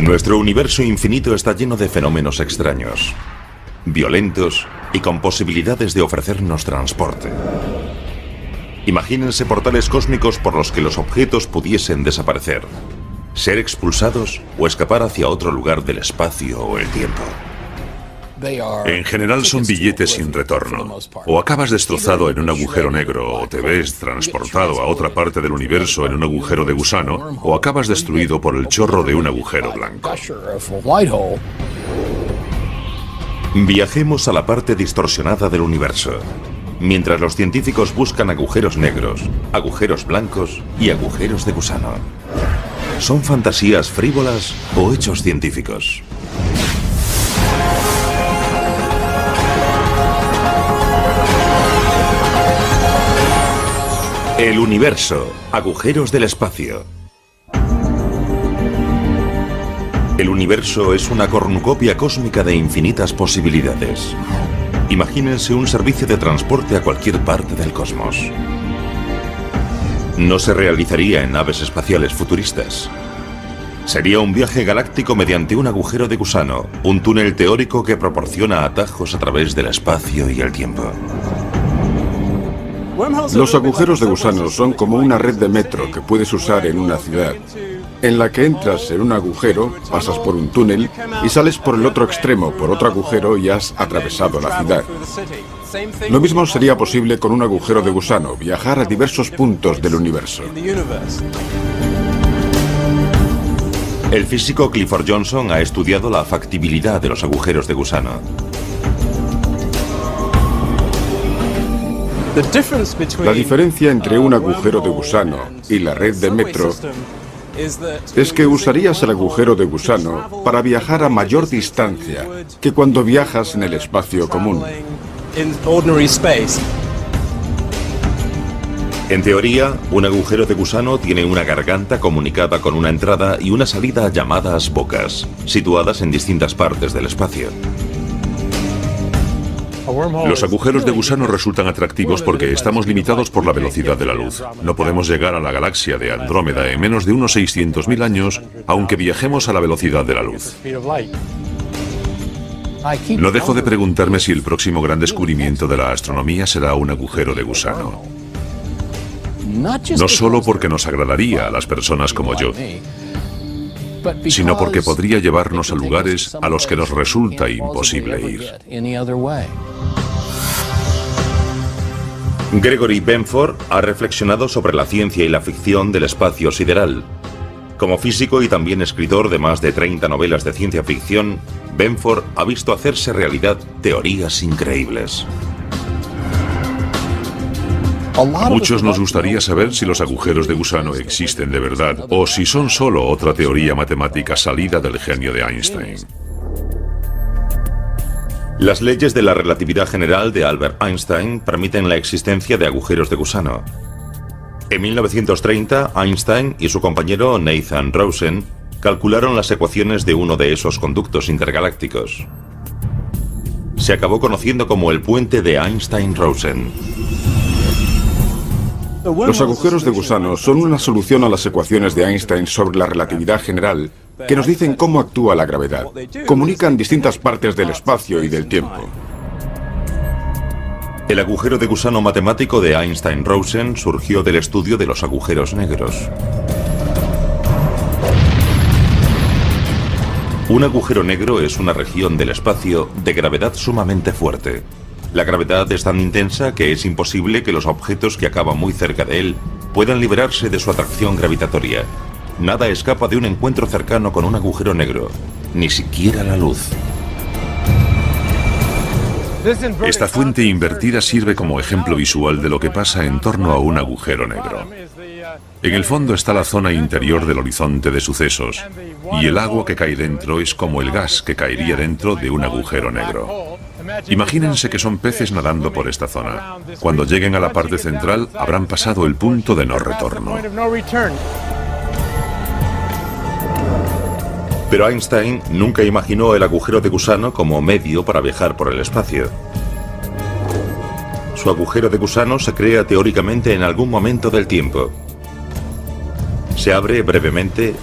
Nuestro universo infinito está lleno de fenómenos extraños, violentos y con posibilidades de ofrecernos transporte. Imagínense portales cósmicos por los que los objetos pudiesen desaparecer, ser expulsados o escapar hacia otro lugar del espacio o el tiempo. En general son billetes sin retorno. O acabas destrozado en un agujero negro, o te ves transportado a otra parte del universo en un agujero de gusano, o acabas destruido por el chorro de un agujero blanco. Viajemos a la parte distorsionada del universo, mientras los científicos buscan agujeros negros, agujeros blancos y agujeros de gusano. ¿Son fantasías frívolas o hechos científicos? El universo, agujeros del espacio. El universo es una cornucopia cósmica de infinitas posibilidades. Imagínense un servicio de transporte a cualquier parte del cosmos. No se realizaría en naves espaciales futuristas. Sería un viaje galáctico mediante un agujero de gusano, un túnel teórico que proporciona atajos a través del espacio y el tiempo. Los agujeros de gusano son como una red de metro que puedes usar en una ciudad, en la que entras en un agujero, pasas por un túnel y sales por el otro extremo, por otro agujero y has atravesado la ciudad. Lo mismo sería posible con un agujero de gusano, viajar a diversos puntos del universo. El físico Clifford Johnson ha estudiado la factibilidad de los agujeros de gusano. La diferencia entre un agujero de gusano y la red de metro es que usarías el agujero de gusano para viajar a mayor distancia que cuando viajas en el espacio común. En teoría, un agujero de gusano tiene una garganta comunicada con una entrada y una salida llamadas bocas, situadas en distintas partes del espacio. Los agujeros de gusano resultan atractivos porque estamos limitados por la velocidad de la luz. No podemos llegar a la galaxia de Andrómeda en menos de unos 600.000 años, aunque viajemos a la velocidad de la luz. No dejo de preguntarme si el próximo gran descubrimiento de la astronomía será un agujero de gusano. No solo porque nos agradaría a las personas como yo, sino porque podría llevarnos a lugares a los que nos resulta imposible ir. Gregory Benford ha reflexionado sobre la ciencia y la ficción del espacio sideral. Como físico y también escritor de más de 30 novelas de ciencia ficción, Benford ha visto hacerse realidad teorías increíbles. A muchos nos gustaría saber si los agujeros de gusano existen de verdad o si son solo otra teoría matemática salida del genio de Einstein. Las leyes de la relatividad general de Albert Einstein permiten la existencia de agujeros de gusano. En 1930, Einstein y su compañero Nathan Rosen calcularon las ecuaciones de uno de esos conductos intergalácticos. Se acabó conociendo como el puente de Einstein-Rosen. Los agujeros de gusano son una solución a las ecuaciones de Einstein sobre la relatividad general que nos dicen cómo actúa la gravedad. Comunican distintas partes del espacio y del tiempo. El agujero de gusano matemático de Einstein-Rosen surgió del estudio de los agujeros negros. Un agujero negro es una región del espacio de gravedad sumamente fuerte. La gravedad es tan intensa que es imposible que los objetos que acaban muy cerca de él puedan liberarse de su atracción gravitatoria. Nada escapa de un encuentro cercano con un agujero negro, ni siquiera la luz. Esta fuente invertida sirve como ejemplo visual de lo que pasa en torno a un agujero negro. En el fondo está la zona interior del horizonte de sucesos, y el agua que cae dentro es como el gas que caería dentro de un agujero negro. Imagínense que son peces nadando por esta zona. Cuando lleguen a la parte central, habrán pasado el punto de no retorno. Pero Einstein nunca imaginó el agujero de gusano como medio para viajar por el espacio. Su agujero de gusano se crea teóricamente en algún momento del tiempo. Se abre brevemente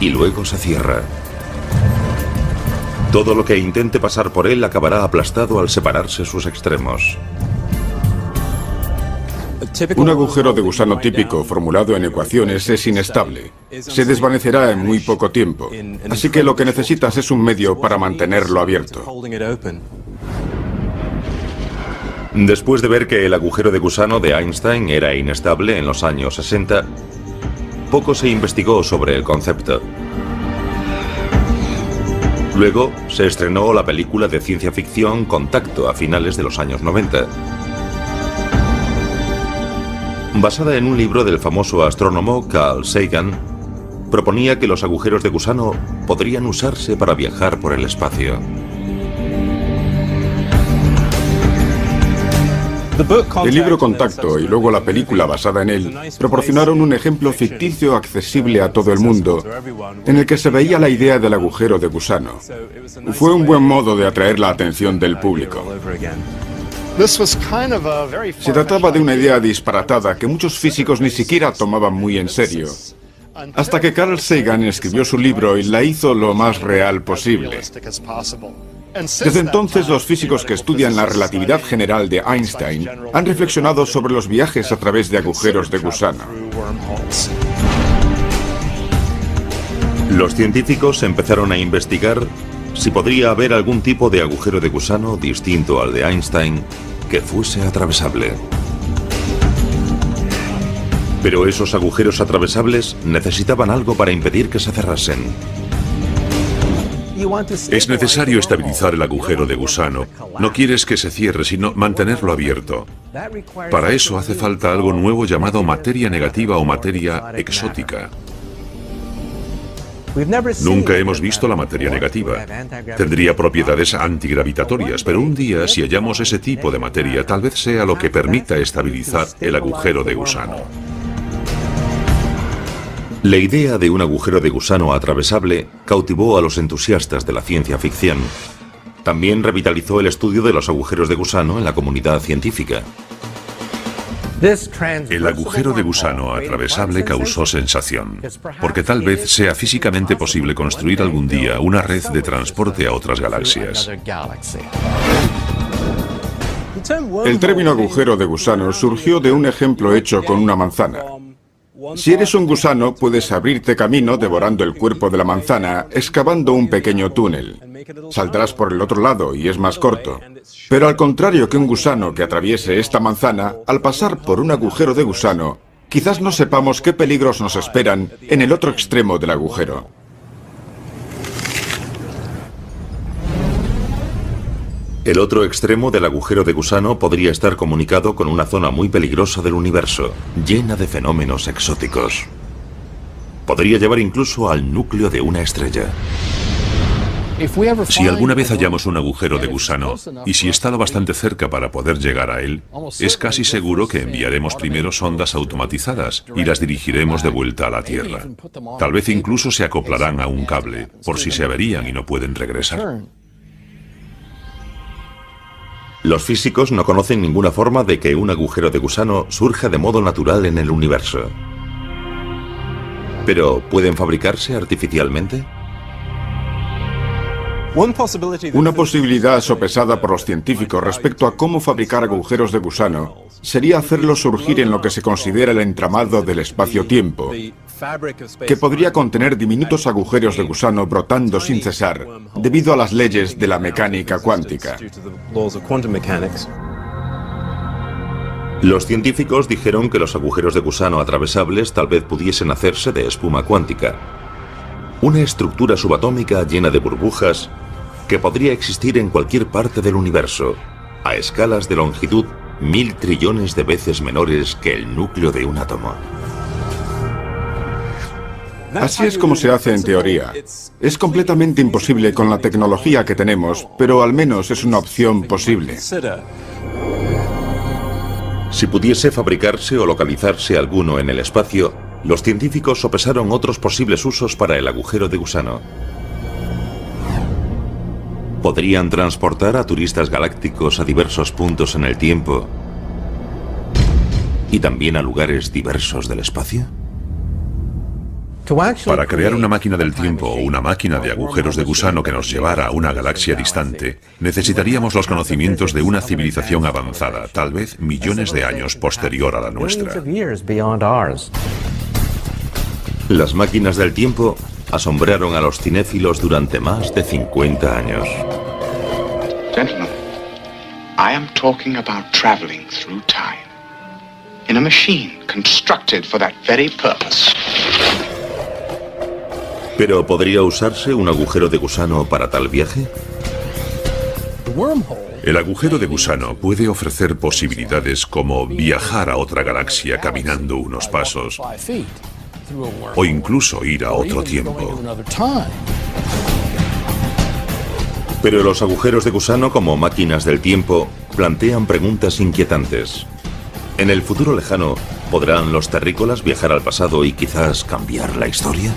y luego se cierra. Todo lo que intente pasar por él acabará aplastado al separarse sus extremos. Un agujero de gusano típico formulado en ecuaciones es inestable. Se desvanecerá en muy poco tiempo. Así que lo que necesitas es un medio para mantenerlo abierto. Después de ver que el agujero de gusano de Einstein era inestable en los años 60, poco se investigó sobre el concepto. Luego se estrenó la película de ciencia ficción Contacto a finales de los años 90. Basada en un libro del famoso astrónomo Carl Sagan, proponía que los agujeros de gusano podrían usarse para viajar por el espacio. El libro Contacto y luego la película basada en él proporcionaron un ejemplo ficticio accesible a todo el mundo, en el que se veía la idea del agujero de gusano. Fue un buen modo de atraer la atención del público. Se trataba de una idea disparatada que muchos físicos ni siquiera tomaban muy en serio, hasta que Carl Sagan escribió su libro y la hizo lo más real posible. Desde entonces, los físicos que estudian la relatividad general de Einstein han reflexionado sobre los viajes a través de agujeros de gusano. Los científicos empezaron a investigar si podría haber algún tipo de agujero de gusano distinto al de Einstein que fuese atravesable. Pero esos agujeros atravesables necesitaban algo para impedir que se cerrasen. Es necesario estabilizar el agujero de gusano. No quieres que se cierre, sino mantenerlo abierto. Para eso hace falta algo nuevo llamado materia negativa o materia exótica. Nunca hemos visto la materia negativa. Tendría propiedades antigravitatorias, pero un día, si hallamos ese tipo de materia, tal vez sea lo que permita estabilizar el agujero de gusano. La idea de un agujero de gusano atravesable cautivó a los entusiastas de la ciencia ficción. También revitalizó el estudio de los agujeros de gusano en la comunidad científica. El agujero de gusano atravesable causó sensación, porque tal vez sea físicamente posible construir algún día una red de transporte a otras galaxias. El término agujero de gusano surgió de un ejemplo hecho con una manzana. Si eres un gusano, puedes abrirte camino devorando el cuerpo de la manzana, excavando un pequeño túnel. Saldrás por el otro lado y es más corto. Pero al contrario que un gusano que atraviese esta manzana, al pasar por un agujero de gusano, quizás no sepamos qué peligros nos esperan en el otro extremo del agujero. El otro extremo del agujero de gusano podría estar comunicado con una zona muy peligrosa del universo, llena de fenómenos exóticos. Podría llevar incluso al núcleo de una estrella. Si alguna vez hallamos un agujero de gusano, y si está lo bastante cerca para poder llegar a él, es casi seguro que enviaremos primero sondas automatizadas y las dirigiremos de vuelta a la Tierra. Tal vez incluso se acoplarán a un cable, por si se averían y no pueden regresar. Los físicos no conocen ninguna forma de que un agujero de gusano surja de modo natural en el universo. ¿Pero pueden fabricarse artificialmente? Una posibilidad sopesada por los científicos respecto a cómo fabricar agujeros de gusano sería hacerlos surgir en lo que se considera el entramado del espacio-tiempo, que podría contener diminutos agujeros de gusano brotando sin cesar debido a las leyes de la mecánica cuántica. Los científicos dijeron que los agujeros de gusano atravesables tal vez pudiesen hacerse de espuma cuántica, una estructura subatómica llena de burbujas que podría existir en cualquier parte del universo, a escalas de longitud 1000 trillones de veces menores que el núcleo de un átomo. Así es como se hace en teoría. Es completamente imposible con la tecnología que tenemos, pero al menos es una opción posible. Si pudiese fabricarse o localizarse alguno en el espacio, los científicos sopesaron otros posibles usos para el agujero de gusano. ¿Podrían transportar a turistas galácticos a diversos puntos en el tiempo y también a lugares diversos del espacio? Para crear una máquina del tiempo o una máquina de agujeros de gusano que nos llevara a una galaxia distante, necesitaríamos los conocimientos de una civilización avanzada, tal vez millones de años posterior a la nuestra. Las máquinas del tiempo asombraron a los cinéfilos durante más de 50 años. Gentlemen, I am talking about traveling through time in a machine constructed for that very purpose. ¿Pero podría usarse un agujero de gusano para tal viaje? El agujero de gusano puede ofrecer posibilidades como viajar a otra galaxia caminando unos pasos o incluso ir a otro tiempo. Pero los agujeros de gusano como máquinas del tiempo plantean preguntas inquietantes. ¿En el futuro lejano podrán los terrícolas viajar al pasado y quizás cambiar la historia?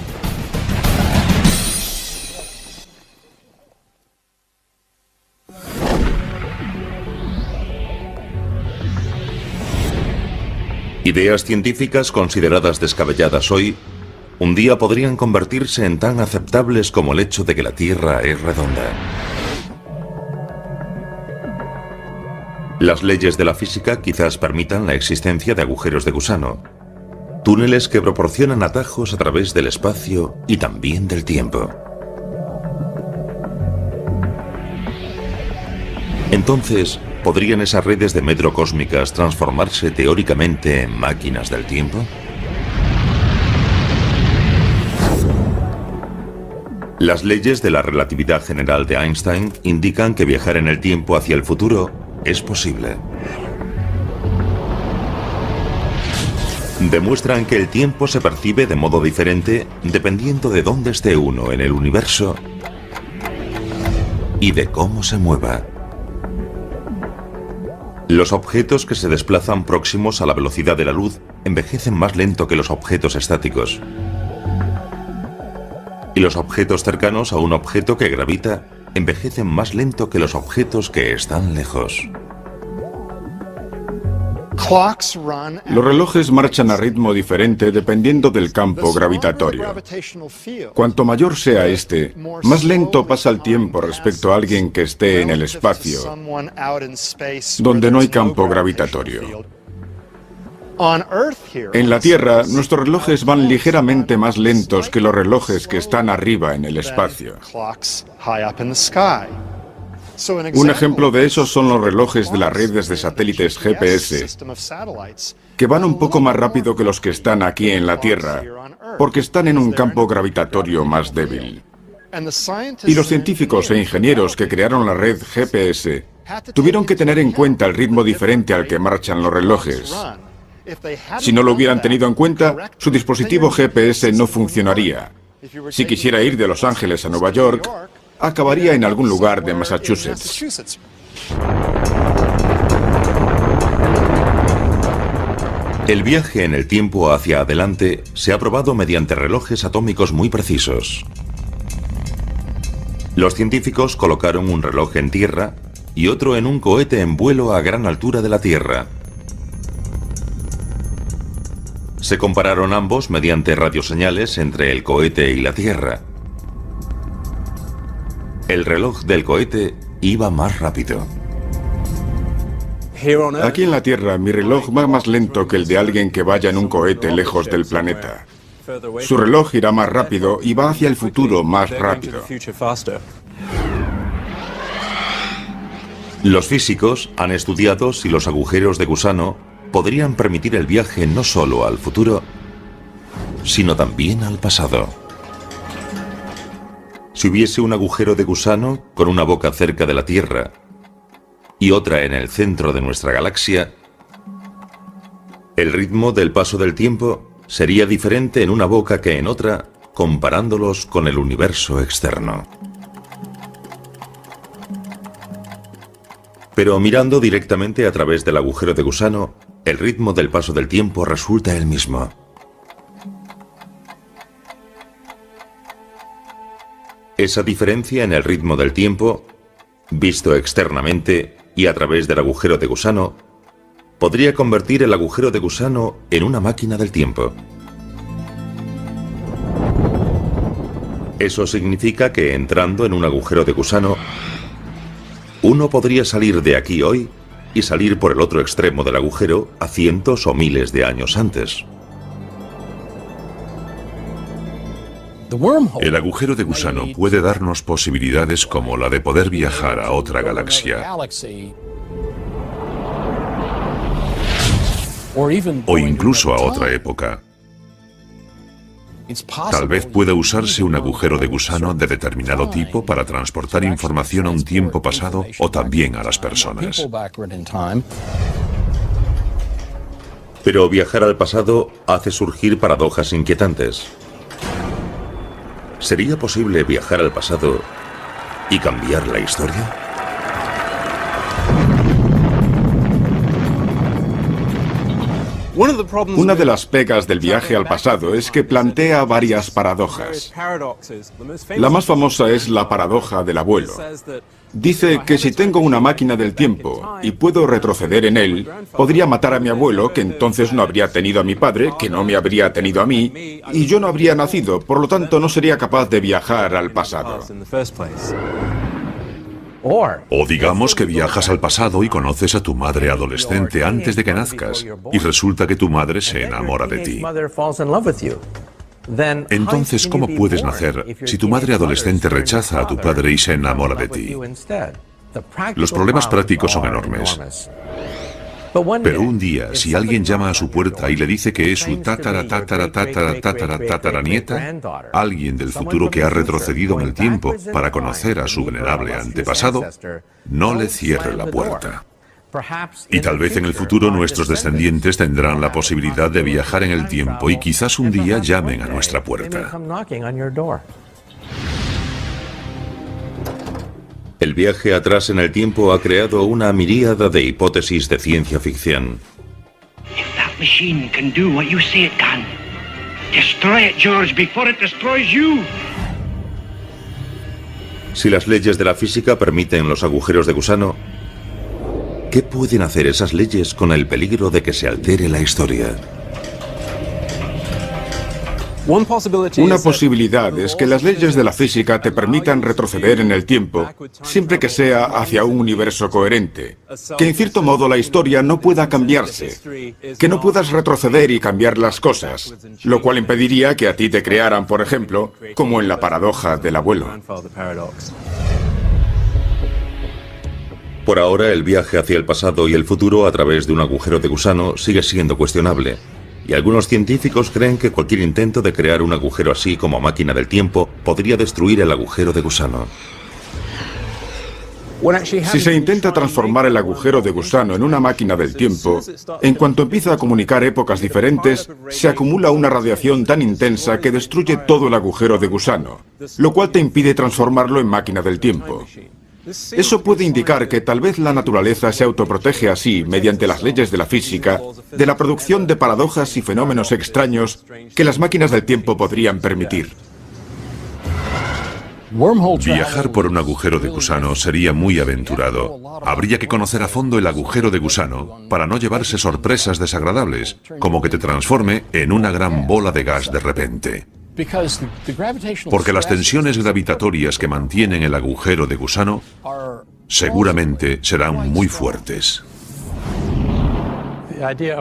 Ideas científicas consideradas descabelladas hoy, un día podrían convertirse en tan aceptables como el hecho de que la Tierra es redonda. Las leyes de la física quizás permitan la existencia de agujeros de gusano, túneles que proporcionan atajos a través del espacio y también del tiempo. Entonces, ¿podrían esas redes de metro cósmicas transformarse teóricamente en máquinas del tiempo? Las leyes de la relatividad general de Einstein indican que viajar en el tiempo hacia el futuro es posible. Demuestran que el tiempo se percibe de modo diferente dependiendo de dónde esté uno en el universo y de cómo se mueva. Los objetos que se desplazan próximos a la velocidad de la luz envejecen más lento que los objetos estáticos. Y los objetos cercanos a un objeto que gravita envejecen más lento que los objetos que están lejos. Los relojes marchan a ritmo diferente dependiendo del campo gravitatorio. Cuanto mayor sea este, más lento pasa el tiempo respecto a alguien que esté en el espacio, donde no hay campo gravitatorio. En la Tierra, nuestros relojes van ligeramente más lentos que los relojes que están arriba en el espacio. Un ejemplo de eso son los relojes de las redes de satélites GPS, que van un poco más rápido que los que están aquí en la Tierra, porque están en un campo gravitatorio más débil. Y los científicos e ingenieros que crearon la red GPS tuvieron que tener en cuenta el ritmo diferente al que marchan los relojes. Si no lo hubieran tenido en cuenta, su dispositivo GPS no funcionaría. Si quisiera ir de Los Ángeles a Nueva York, acabaría en algún lugar de Massachusetts. El viaje en el tiempo hacia adelante se ha probado mediante relojes atómicos muy precisos. Los científicos colocaron un reloj en tierra y otro en un cohete en vuelo a gran altura de la Tierra. Se compararon ambos mediante radioseñales entre el cohete y la Tierra. El reloj del cohete iba más rápido. Aquí en la Tierra, mi reloj va más lento que el de alguien que vaya en un cohete lejos del planeta. Su reloj irá más rápido y va hacia el futuro más rápido. Los físicos han estudiado si los agujeros de gusano podrían permitir el viaje no solo al futuro, sino también al pasado. Si hubiese un agujero de gusano con una boca cerca de la Tierra y otra en el centro de nuestra galaxia, el ritmo del paso del tiempo sería diferente en una boca que en otra, comparándolos con el universo externo. Pero mirando directamente a través del agujero de gusano, el ritmo del paso del tiempo resulta el mismo. Esa diferencia en el ritmo del tiempo, visto externamente y a través del agujero de gusano, podría convertir el agujero de gusano en una máquina del tiempo. Eso significa que entrando en un agujero de gusano, uno podría salir de aquí hoy y salir por el otro extremo del agujero a cientos o miles de años antes. El agujero de gusano puede darnos posibilidades como la de poder viajar a otra galaxia o incluso a otra época. Tal vez pueda usarse un agujero de gusano de determinado tipo para transportar información a un tiempo pasado o también a las personas. Pero viajar al pasado hace surgir paradojas inquietantes. ¿Sería posible viajar al pasado y cambiar la historia? Una de las pegas del viaje al pasado es que plantea varias paradojas. La más famosa es la paradoja del abuelo. Dice que si tengo una máquina del tiempo y puedo retroceder en él, podría matar a mi abuelo, que entonces no habría tenido a mi padre, que no me habría tenido a mí, y yo no habría nacido, por lo tanto no sería capaz de viajar al pasado. O digamos que viajas al pasado y conoces a tu madre adolescente antes de que nazcas y resulta que tu madre se enamora de ti. Entonces, ¿cómo puedes nacer si tu madre adolescente rechaza a tu padre y se enamora de ti? Los problemas prácticos son enormes. Pero un día, si alguien llama a su puerta y le dice que es su tataranieta, alguien del futuro que ha retrocedido en el tiempo para conocer a su venerable antepasado, no le cierre la puerta. Y tal vez en el futuro nuestros descendientes tendrán la posibilidad de viajar en el tiempo y quizás un día llamen a nuestra puerta. El viaje atrás en el tiempo ha creado una miríada de hipótesis de ciencia ficción. If that machine can do what you say it can, destroy it, George, before it destroys you. Si las leyes de la física permiten los agujeros de gusano, ¿qué pueden hacer esas leyes con el peligro de que se altere la historia? Una posibilidad es que las leyes de la física te permitan retroceder en el tiempo, siempre que sea hacia un universo coherente. Que en cierto modo la historia no pueda cambiarse. Que no puedas retroceder y cambiar las cosas, lo cual impediría que a ti te crearan, por ejemplo, como en la paradoja del abuelo. Por ahora, el viaje hacia el pasado y el futuro a través de un agujero de gusano sigue siendo cuestionable. Y algunos científicos creen que cualquier intento de crear un agujero así como máquina del tiempo podría destruir el agujero de gusano. Si se intenta transformar el agujero de gusano en una máquina del tiempo, en cuanto empieza a comunicar épocas diferentes, se acumula una radiación tan intensa que destruye todo el agujero de gusano, lo cual te impide transformarlo en máquina del tiempo. Eso puede indicar que tal vez la naturaleza se autoprotege así, mediante las leyes de la física, de la producción de paradojas y fenómenos extraños que las máquinas del tiempo podrían permitir. Viajar por un agujero de gusano sería muy aventurado. Habría que conocer a fondo el agujero de gusano para no llevarse sorpresas desagradables, como que te transforme en una gran bola de gas de repente. Porque las tensiones gravitatorias que mantienen el agujero de gusano seguramente serán muy fuertes.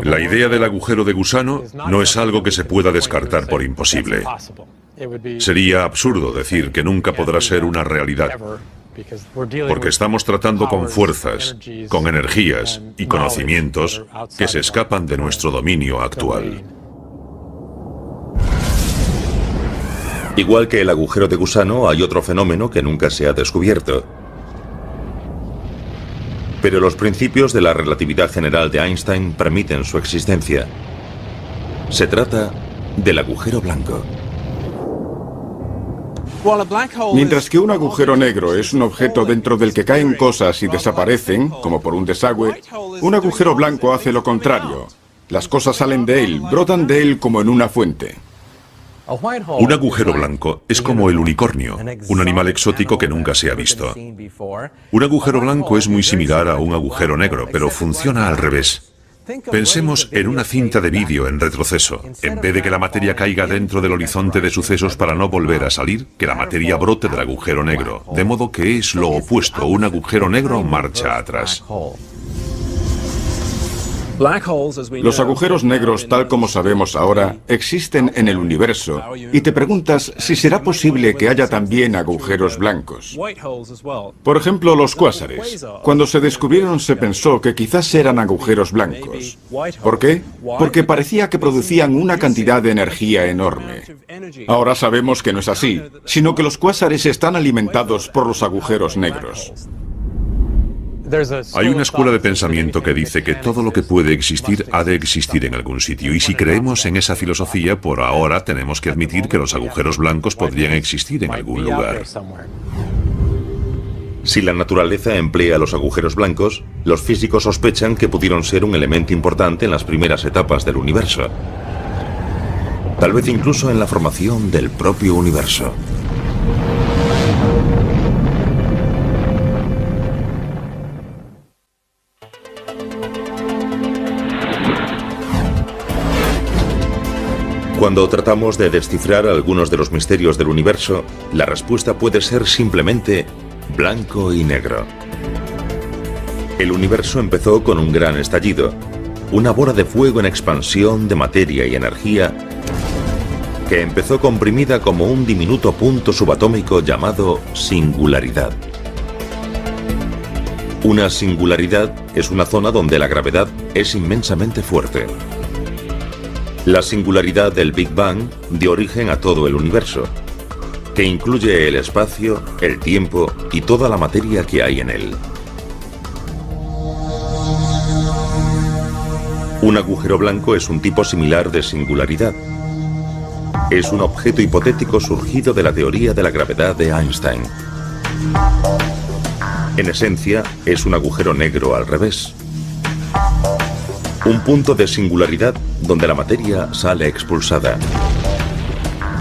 La idea del agujero de gusano no es algo que se pueda descartar por imposible. Sería absurdo decir que nunca podrá ser una realidad, porque estamos tratando con fuerzas, con energías y conocimientos que se escapan de nuestro dominio actual. Igual que el agujero de gusano, hay otro fenómeno que nunca se ha descubierto. Pero los principios de la relatividad general de Einstein permiten su existencia. Se trata del agujero blanco. Mientras que un agujero negro es un objeto dentro del que caen cosas y desaparecen, como por un desagüe, un agujero blanco hace lo contrario. Las cosas salen de él, brotan de él como en una fuente. Un agujero blanco es como el unicornio, un animal exótico que nunca se ha visto. Un agujero blanco es muy similar a un agujero negro, pero funciona al revés. Pensemos en una cinta de vídeo en retroceso. En vez de que la materia caiga dentro del horizonte de sucesos para no volver a salir, que la materia brote del agujero negro. De modo que es lo opuesto, un agujero negro marcha atrás. Los agujeros negros, tal como sabemos ahora, existen en el universo, y te preguntas si será posible que haya también agujeros blancos. Por ejemplo, los cuásares. Cuando se descubrieron se pensó que quizás eran agujeros blancos. ¿Por qué? Porque parecía que producían una cantidad de energía enorme. Ahora sabemos que no es así, sino que los cuásares están alimentados por los agujeros negros. Hay una escuela de pensamiento que dice que todo lo que puede existir ha de existir en algún sitio, y si creemos en esa filosofía, por ahora tenemos que admitir que los agujeros blancos podrían existir en algún lugar. Si la naturaleza emplea los agujeros blancos, los físicos sospechan que pudieron ser un elemento importante en las primeras etapas del universo. Tal vez incluso en la formación del propio universo. Cuando tratamos de descifrar algunos de los misterios del universo, la respuesta puede ser simplemente blanco y negro. El universo empezó con un gran estallido, una bola de fuego en expansión de materia y energía que empezó comprimida como un diminuto punto subatómico llamado singularidad. Una singularidad es una zona donde la gravedad es inmensamente fuerte. La singularidad del Big Bang dio origen a todo el universo, que incluye el espacio, el tiempo y toda la materia que hay en él. Un agujero blanco es un tipo similar de singularidad. Es un objeto hipotético surgido de la teoría de la gravedad de Einstein. En esencia, es un agujero negro al revés. Un punto de singularidad donde la materia sale expulsada.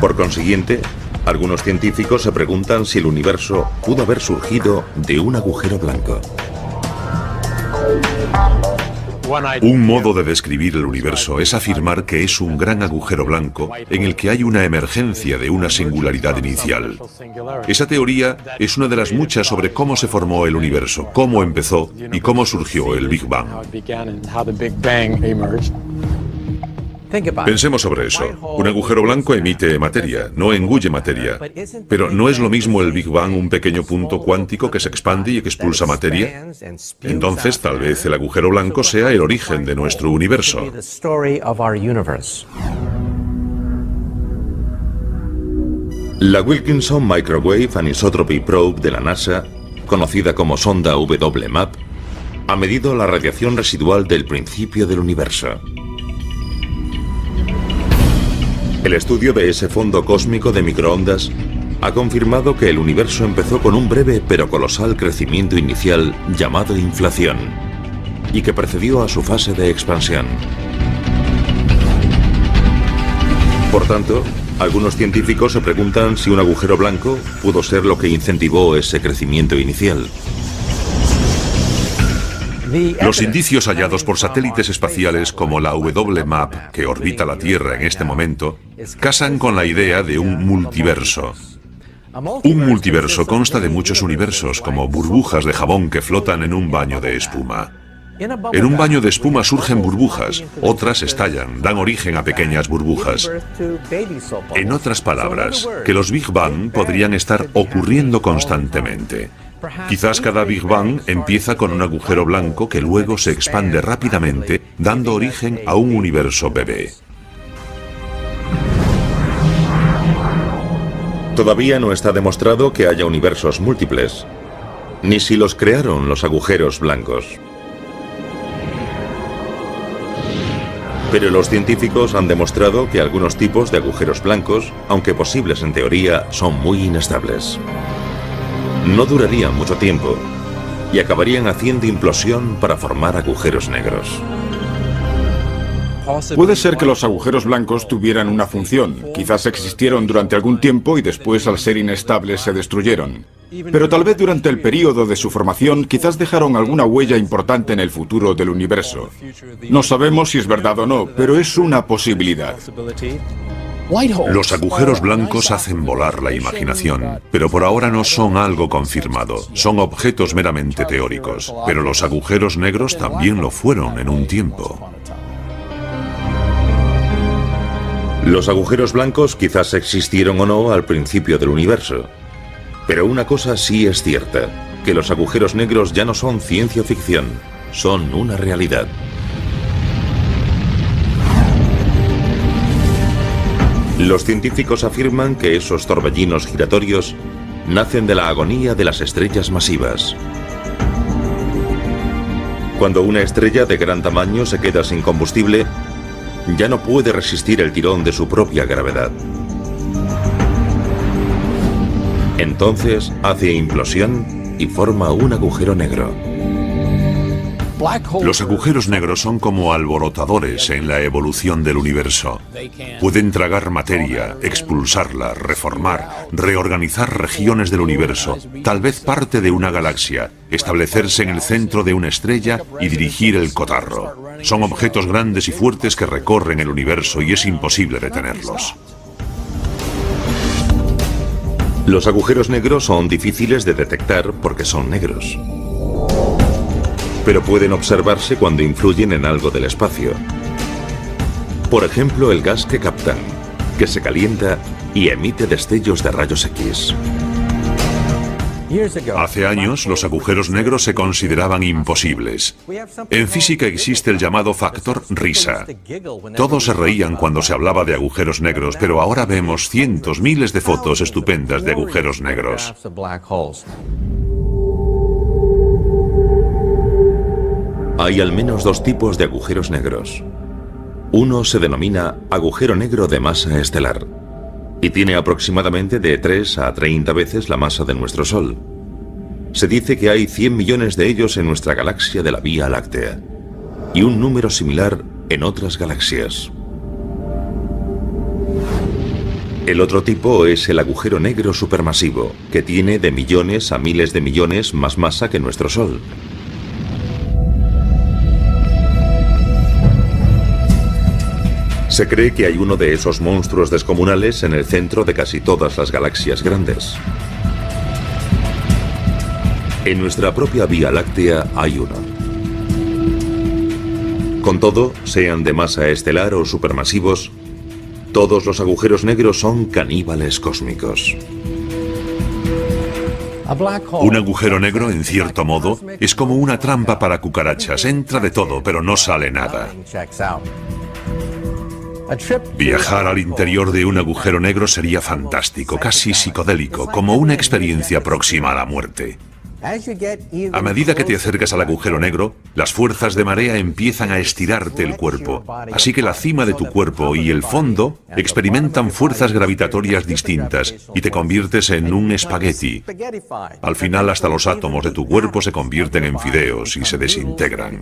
Por consiguiente, algunos científicos se preguntan si el universo pudo haber surgido de un agujero blanco. Un modo de describir el universo es afirmar que es un gran agujero blanco en el que hay una emergencia de una singularidad inicial. Esa teoría es una de las muchas sobre cómo se formó el universo, cómo empezó y cómo surgió el Big Bang. Pensemos sobre eso. Un agujero blanco emite materia, no engulle materia. Pero ¿no es lo mismo el Big Bang un pequeño punto cuántico que se expande y que expulsa materia? Entonces, tal vez el agujero blanco sea el origen de nuestro universo. La Wilkinson Microwave Anisotropy Probe de la NASA, conocida como sonda WMAP, ha medido la radiación residual del principio del universo. El estudio de ese fondo cósmico de microondas ha confirmado que el universo empezó con un breve pero colosal crecimiento inicial llamado inflación, y que precedió a su fase de expansión. Por tanto, algunos científicos se preguntan si un agujero blanco pudo ser lo que incentivó ese crecimiento inicial. Los indicios hallados por satélites espaciales como la WMAP, que orbita la Tierra en este momento, casan con la idea de un multiverso. Un multiverso consta de muchos universos, como burbujas de jabón que flotan en un baño de espuma. En un baño de espuma surgen burbujas, otras estallan, dan origen a pequeñas burbujas. En otras palabras, que los Big Bang podrían estar ocurriendo constantemente. Quizás cada Big Bang empieza con un agujero blanco que luego se expande rápidamente, dando origen a un universo bebé. Todavía no está demostrado que haya universos múltiples, ni si los crearon los agujeros blancos. Pero los científicos han demostrado que algunos tipos de agujeros blancos, aunque posibles en teoría, son muy inestables. No durarían mucho tiempo y acabarían haciendo implosión para formar agujeros negros. Puede ser que los agujeros blancos tuvieran una función. Quizás existieron durante algún tiempo y después, al ser inestables, se destruyeron. Pero tal vez durante el período de su formación quizás dejaron alguna huella importante en el futuro del universo. No sabemos si es verdad o no, pero es una posibilidad. Los agujeros blancos hacen volar la imaginación, pero por ahora no son algo confirmado. Son objetos meramente teóricos, pero los agujeros negros también lo fueron en un tiempo. Los agujeros blancos quizás existieron o no al principio del universo. Pero una cosa sí es cierta, que los agujeros negros ya no son ciencia ficción, son una realidad. Los científicos afirman que esos torbellinos giratorios nacen de la agonía de las estrellas masivas. Cuando una estrella de gran tamaño se queda sin combustible, ya no puede resistir el tirón de su propia gravedad. Entonces hace implosión y forma un agujero negro. Los agujeros negros son como alborotadores en la evolución del universo. Pueden tragar materia, expulsarla, reformar, reorganizar regiones del universo, tal vez parte de una galaxia, establecerse en el centro de una estrella y dirigir el cotarro. Son objetos grandes y fuertes que recorren el universo y es imposible detenerlos. Los agujeros negros son difíciles de detectar porque son negros. Pero pueden observarse cuando influyen en algo del espacio. Por ejemplo, el gas que captan, que se calienta y emite destellos de rayos X. Hace años, los agujeros negros se consideraban imposibles. En física existe el llamado factor risa. Todos se reían cuando se hablaba de agujeros negros, pero ahora vemos cientos, miles de fotos estupendas de agujeros negros. Hay al menos dos tipos de agujeros negros. Uno se denomina agujero negro de masa estelar y tiene aproximadamente de 3 a 30 veces la masa de nuestro Sol. Se dice que hay 100 millones de ellos en nuestra galaxia de la Vía Láctea y un número similar en otras galaxias. El otro tipo es el agujero negro supermasivo, que tiene de millones a miles de millones más masa que nuestro Sol. Se cree que hay uno de esos monstruos descomunales en el centro de casi todas las galaxias grandes. En nuestra propia Vía Láctea hay uno. Con todo, sean de masa estelar o supermasivos, todos los agujeros negros son caníbales cósmicos. Un agujero negro, en cierto modo, es como una trampa para cucarachas. Entra de todo, pero no sale nada. Viajar al interior de un agujero negro sería fantástico, casi psicodélico, como una experiencia próxima a la muerte. A medida que te acercas al agujero negro, las fuerzas de marea empiezan a estirarte el cuerpo, así que la cima de tu cuerpo y el fondo experimentan fuerzas gravitatorias distintas y te conviertes en un espagueti. Al final, hasta los átomos de tu cuerpo se convierten en fideos y se desintegran.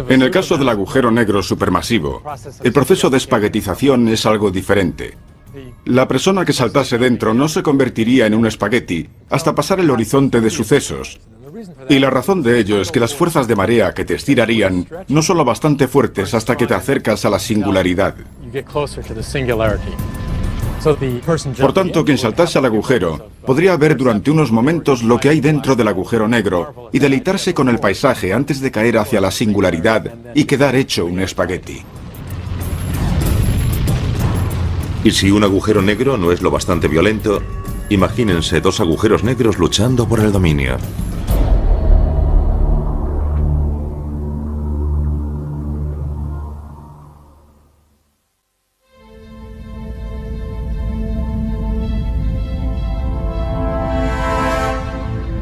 En el caso del agujero negro supermasivo, el proceso de espaguetización es algo diferente. La persona que saltase dentro no se convertiría en un espagueti hasta pasar el horizonte de sucesos. Y la razón de ello es que las fuerzas de marea que te estirarían no son lo bastante fuertes hasta que te acercas a la singularidad. Por tanto, quien saltase al agujero podría ver durante unos momentos lo que hay dentro del agujero negro y deleitarse con el paisaje antes de caer hacia la singularidad y quedar hecho un espagueti. Y si un agujero negro no es lo bastante violento, imagínense dos agujeros negros luchando por el dominio.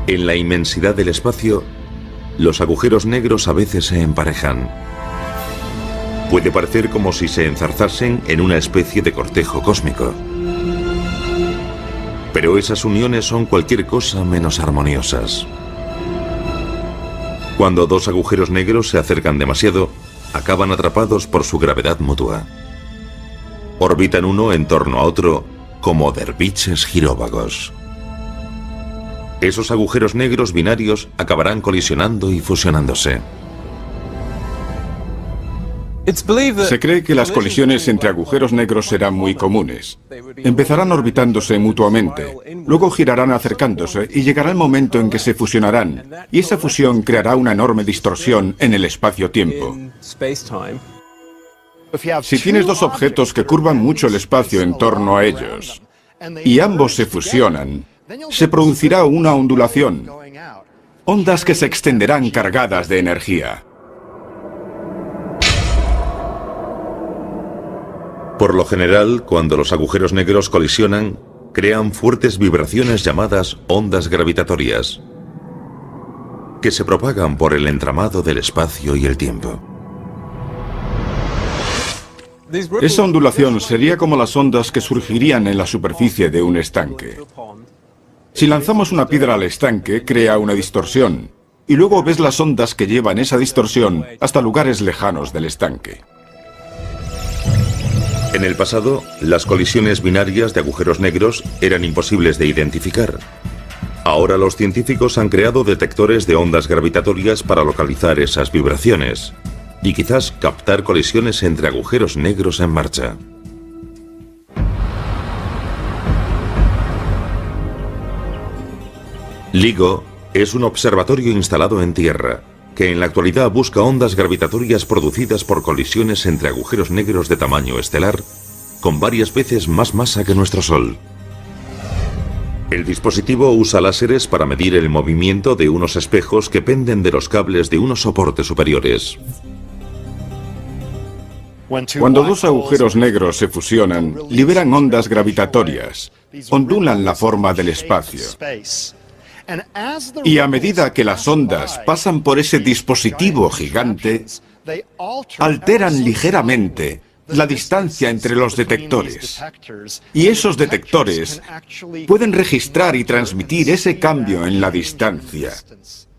En la inmensidad del espacio, los agujeros negros a veces se emparejan. Puede parecer como si se enzarzasen en una especie de cortejo cósmico. Pero esas uniones son cualquier cosa menos armoniosas. Cuando dos agujeros negros se acercan demasiado, acaban atrapados por su gravedad mutua. Orbitan uno en torno a otro como derviches giróvagos. Esos agujeros negros binarios acabarán colisionando y fusionándose. Se cree que las colisiones entre agujeros negros serán muy comunes. Empezarán orbitándose mutuamente, luego girarán acercándose y llegará el momento en que se fusionarán, y esa fusión creará una enorme distorsión en el espacio-tiempo. Si tienes dos objetos que curvan mucho el espacio en torno a ellos, y ambos se fusionan, se producirá una ondulación, ondas que se extenderán cargadas de energía. Por lo general, cuando los agujeros negros colisionan, crean fuertes vibraciones llamadas ondas gravitatorias, que se propagan por el entramado del espacio y el tiempo. Esa ondulación sería como las ondas que surgirían en la superficie de un estanque. Si lanzamos una piedra al estanque, crea una distorsión, y luego ves las ondas que llevan esa distorsión hasta lugares lejanos del estanque. En el pasado, las colisiones binarias de agujeros negros eran imposibles de identificar. Ahora los científicos han creado detectores de ondas gravitatorias para localizar esas vibraciones y quizás captar colisiones entre agujeros negros en marcha. LIGO es un observatorio instalado en tierra que en la actualidad busca ondas gravitatorias producidas por colisiones entre agujeros negros de tamaño estelar con varias veces más masa que nuestro Sol. El dispositivo usa láseres para medir el movimiento de unos espejos que penden de los cables de unos soportes superiores. Cuando dos agujeros negros se fusionan, liberan ondas gravitatorias, ondulan la forma del espacio. Y a medida que las ondas pasan por ese dispositivo gigante, alteran ligeramente la distancia entre los detectores. Y esos detectores pueden registrar y transmitir ese cambio en la distancia.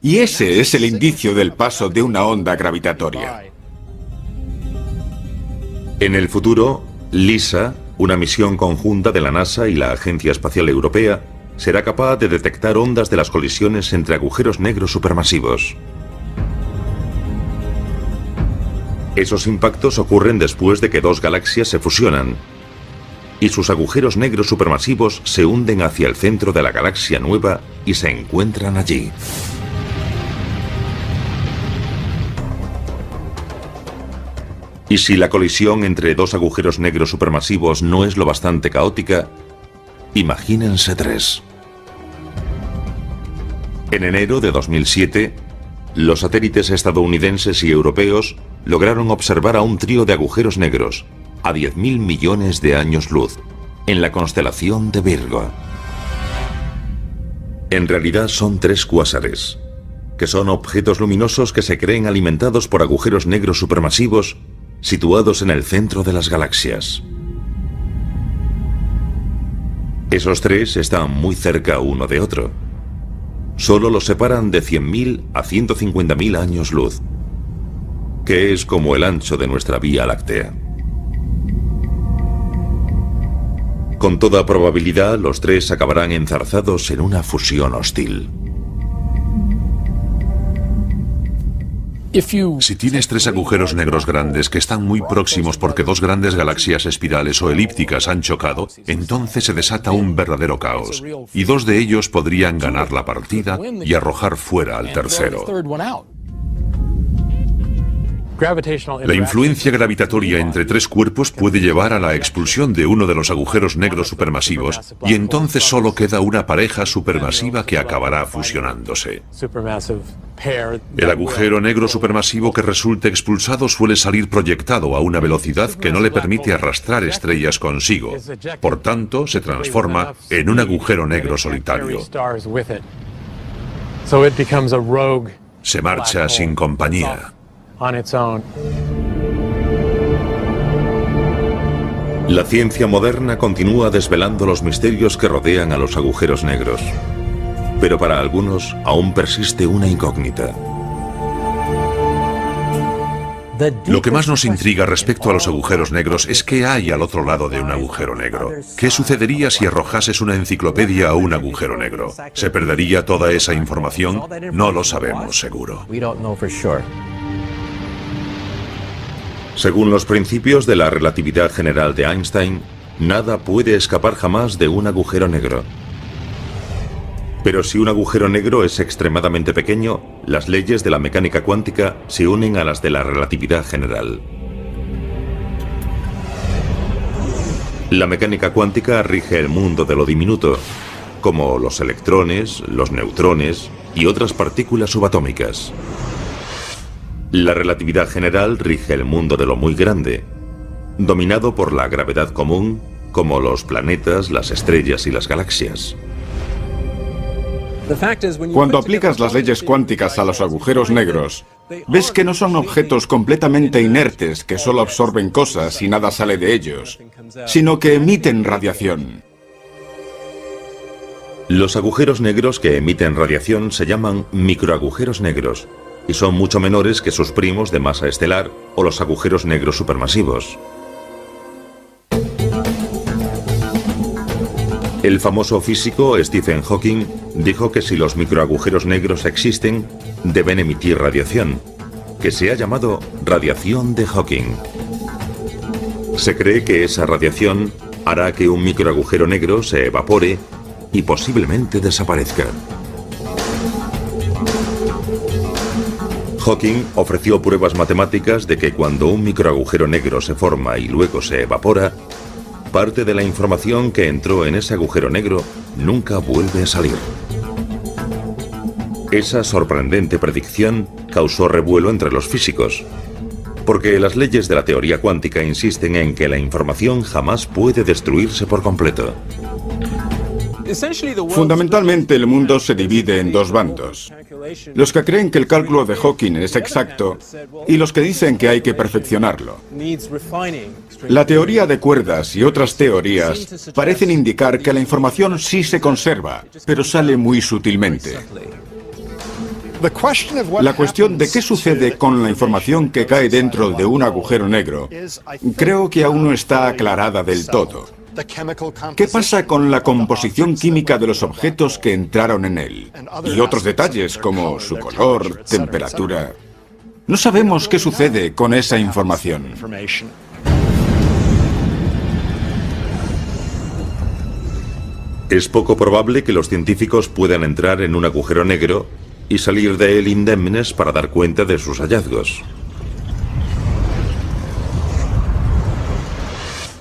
Y ese es el indicio del paso de una onda gravitatoria. En el futuro, LISA, una misión conjunta de la NASA y la Agencia Espacial Europea, será capaz de detectar ondas de las colisiones entre agujeros negros supermasivos. Esos impactos ocurren después de que dos galaxias se fusionan y sus agujeros negros supermasivos se hunden hacia el centro de la galaxia nueva y se encuentran allí. Y si la colisión entre dos agujeros negros supermasivos no es lo bastante caótica, imagínense tres. En enero de 2007, los satélites estadounidenses y europeos lograron observar a un trío de agujeros negros a 10.000 millones de años luz, en la constelación de Virgo. En realidad son tres cuásares, que son objetos luminosos que se creen alimentados por agujeros negros supermasivos situados en el centro de las galaxias. Esos tres están muy cerca uno de otro. Solo los separan de 100.000 a 150.000 años luz, que es como el ancho de nuestra Vía Láctea. Con toda probabilidad, los tres acabarán enzarzados en una fusión hostil. Si tienes tres agujeros negros grandes que están muy próximos porque dos grandes galaxias espirales o elípticas han chocado, entonces se desata un verdadero caos, y dos de ellos podrían ganar la partida y arrojar fuera al tercero. La influencia gravitatoria entre tres cuerpos puede llevar a la expulsión de uno de los agujeros negros supermasivos, y entonces solo queda una pareja supermasiva que acabará fusionándose. El agujero negro supermasivo que resulte expulsado suele salir proyectado a una velocidad que no le permite arrastrar estrellas consigo. Por tanto, se transforma en un agujero negro solitario. Se marcha sin compañía. La ciencia moderna continúa desvelando los misterios que rodean a los agujeros negros. Pero para algunos aún persiste una incógnita. Lo que más nos intriga respecto a los agujeros negros es qué hay al otro lado de un agujero negro. ¿Qué sucedería si arrojases una enciclopedia a un agujero negro? ¿Se perdería toda esa información? No lo sabemos seguro. Según los principios de la relatividad general de Einstein, nada puede escapar jamás de un agujero negro. Pero si un agujero negro es extremadamente pequeño, las leyes de la mecánica cuántica se unen a las de la relatividad general. La mecánica cuántica rige el mundo de lo diminuto, como los electrones, los neutrones y otras partículas subatómicas. La relatividad general rige el mundo de lo muy grande, dominado por la gravedad común, como los planetas, las estrellas y las galaxias. Cuando aplicas las leyes cuánticas a los agujeros negros, ves que no son objetos completamente inertes que solo absorben cosas y nada sale de ellos, sino que emiten radiación. Los agujeros negros que emiten radiación se llaman microagujeros negros y son mucho menores que sus primos de masa estelar o los agujeros negros supermasivos. El famoso físico Stephen Hawking dijo que si los microagujeros negros existen, deben emitir radiación, que se ha llamado radiación de Hawking. Se cree que esa radiación hará que un microagujero negro se evapore y posiblemente desaparezca. Hawking ofreció pruebas matemáticas de que cuando un microagujero negro se forma y luego se evapora, parte de la información que entró en ese agujero negro nunca vuelve a salir. Esa sorprendente predicción causó revuelo entre los físicos, porque las leyes de la teoría cuántica insisten en que la información jamás puede destruirse por completo. Fundamentalmente el mundo se divide en dos bandos. Los que creen que el cálculo de Hawking es exacto y los que dicen que hay que perfeccionarlo. La teoría de cuerdas y otras teorías parecen indicar que la información sí se conserva, pero sale muy sutilmente. La cuestión de qué sucede con la información que cae dentro de un agujero negro, creo que aún no está aclarada del todo. ¿Qué pasa con la composición química de los objetos que entraron en él? Y otros detalles como su color, temperatura. No sabemos qué sucede con esa información. Es poco probable que los científicos puedan entrar en un agujero negro y salir de él indemnes para dar cuenta de sus hallazgos.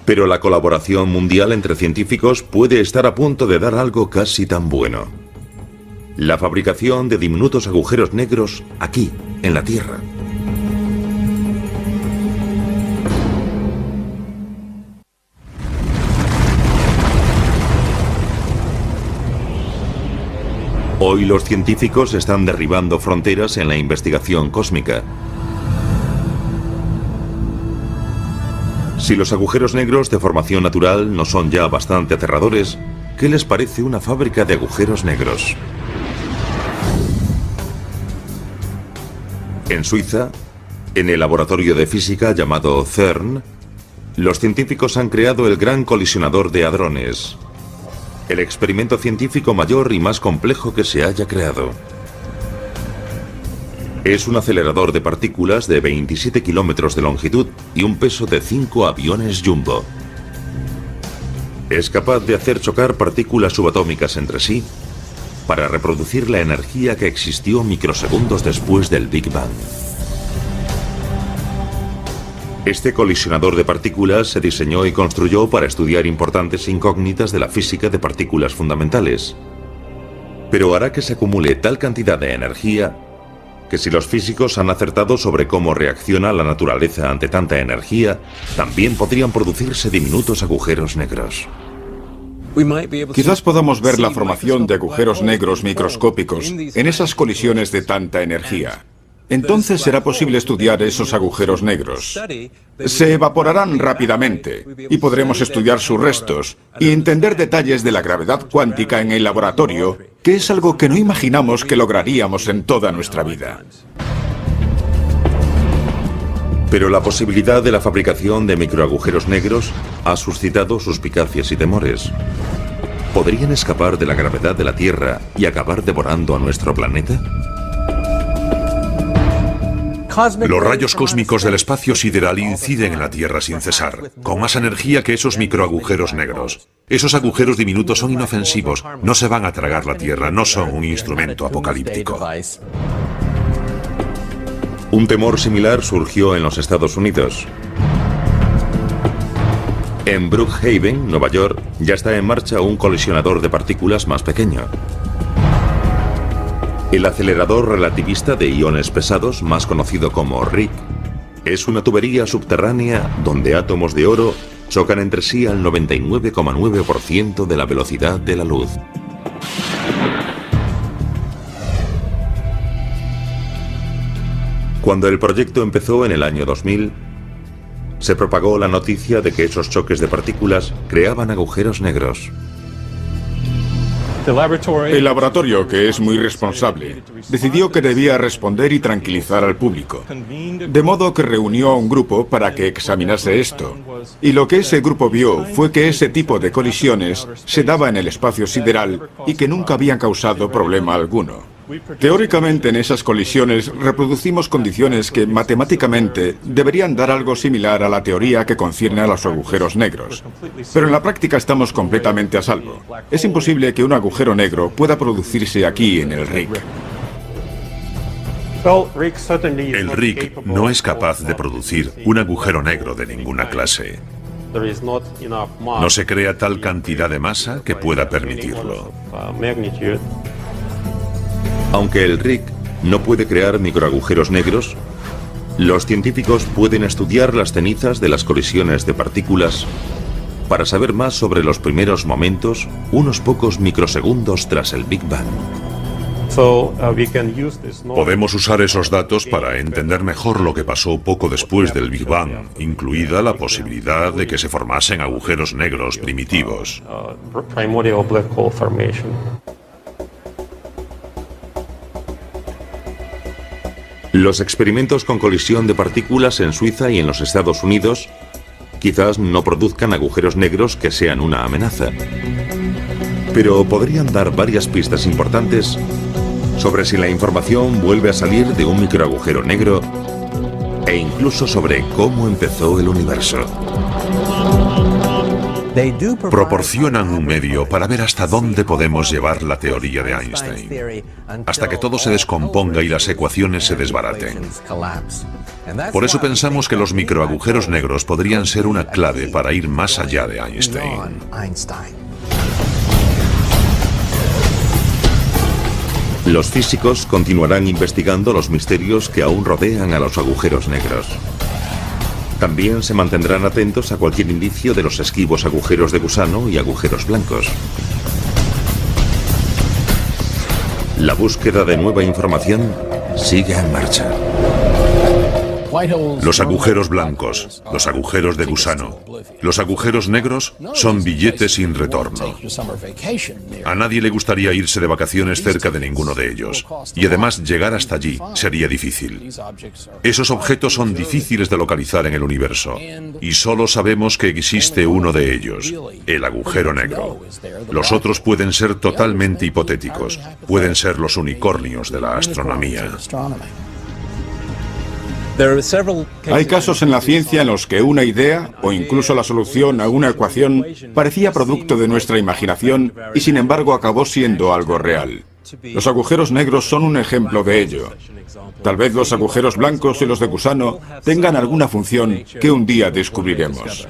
Pero la colaboración mundial entre científicos puede estar a punto de dar algo casi tan bueno. La fabricación de diminutos agujeros negros aquí, en la Tierra. Hoy los científicos están derribando fronteras en la investigación cósmica. Si los agujeros negros de formación natural no son ya bastante aterradores, ¿qué les parece una fábrica de agujeros negros? En Suiza, en el laboratorio de física llamado CERN, los científicos han creado el Gran Colisionador de Hadrones, el experimento científico mayor y más complejo que se haya creado. Es un acelerador de partículas de 27 kilómetros de longitud y un peso de 5 aviones Jumbo. Es capaz de hacer chocar partículas subatómicas entre sí para reproducir la energía que existió microsegundos después del Big Bang. Este colisionador de partículas se diseñó y construyó para estudiar importantes incógnitas de la física de partículas fundamentales, pero hará que se acumule tal cantidad de energía que si los físicos han acertado sobre cómo reacciona la naturaleza ante tanta energía, también podrían producirse diminutos agujeros negros. Quizás podamos ver la formación de agujeros negros microscópicos en esas colisiones de tanta energía. Entonces será posible estudiar esos agujeros negros. Se evaporarán rápidamente y podremos estudiar sus restos y entender detalles de la gravedad cuántica en el laboratorio, que es algo que no imaginamos que lograríamos en toda nuestra vida. Pero la posibilidad de la fabricación de microagujeros negros ha suscitado suspicacias y temores. ¿Podrían escapar de la gravedad de la Tierra y acabar devorando a nuestro planeta? Los rayos cósmicos del espacio sideral inciden en la Tierra sin cesar, con más energía que esos microagujeros negros. Esos agujeros diminutos son inofensivos, no se van a tragar la Tierra, no son un instrumento apocalíptico. Un temor similar surgió en los Estados Unidos. En Brookhaven, Nueva York, ya está en marcha un colisionador de partículas más pequeño. El acelerador relativista de iones pesados, más conocido como RIC, es una tubería subterránea donde átomos de oro chocan entre sí al 99,9% de la velocidad de la luz. Cuando el proyecto empezó en el año 2000, se propagó la noticia de que esos choques de partículas creaban agujeros negros. El laboratorio, que es muy responsable, decidió que debía responder y tranquilizar al público. De modo que reunió a un grupo para que examinase esto. Y lo que ese grupo vio fue que ese tipo de colisiones se daba en el espacio sideral y que nunca habían causado problema alguno. Teóricamente, en esas colisiones reproducimos condiciones que matemáticamente deberían dar algo similar a la teoría que concierne a los agujeros negros. Pero en la práctica estamos completamente a salvo. Es imposible que un agujero negro pueda producirse aquí en el RIC. El RIC no es capaz de producir un agujero negro de ninguna clase. No se crea tal cantidad de masa que pueda permitirlo. Aunque el RIC no puede crear microagujeros negros, los científicos pueden estudiar las cenizas de las colisiones de partículas para saber más sobre los primeros momentos, unos pocos microsegundos tras el Big Bang. Podemos usar esos datos para entender mejor lo que pasó poco después del Big Bang, incluida la posibilidad de que se formasen agujeros negros primitivos. Los experimentos con colisión de partículas en Suiza y en los Estados Unidos quizás no produzcan agujeros negros que sean una amenaza, pero podrían dar varias pistas importantes sobre si la información vuelve a salir de un microagujero negro e incluso sobre cómo empezó el universo. Proporcionan un medio para ver hasta dónde podemos llevar la teoría de Einstein, hasta que todo se descomponga y las ecuaciones se desbaraten. Por eso pensamos que los microagujeros negros podrían ser una clave para ir más allá de Einstein. Los físicos continuarán investigando los misterios que aún rodean a los agujeros negros. También se mantendrán atentos a cualquier indicio de los esquivos agujeros de gusano y agujeros blancos. La búsqueda de nueva información sigue en marcha. Los agujeros blancos, los agujeros de gusano, los agujeros negros son billetes sin retorno. A nadie le gustaría irse de vacaciones cerca de ninguno de ellos. Y además llegar hasta allí sería difícil. Esos objetos son difíciles de localizar en el universo. Y solo sabemos que existe uno de ellos, el agujero negro. Los otros pueden ser totalmente hipotéticos. Pueden ser los unicornios de la astronomía. Hay casos en la ciencia en los que una idea, o incluso la solución a una ecuación, parecía producto de nuestra imaginación y sin embargo acabó siendo algo real. Los agujeros negros son un ejemplo de ello. Tal vez los agujeros blancos y los de gusano tengan alguna función que un día descubriremos.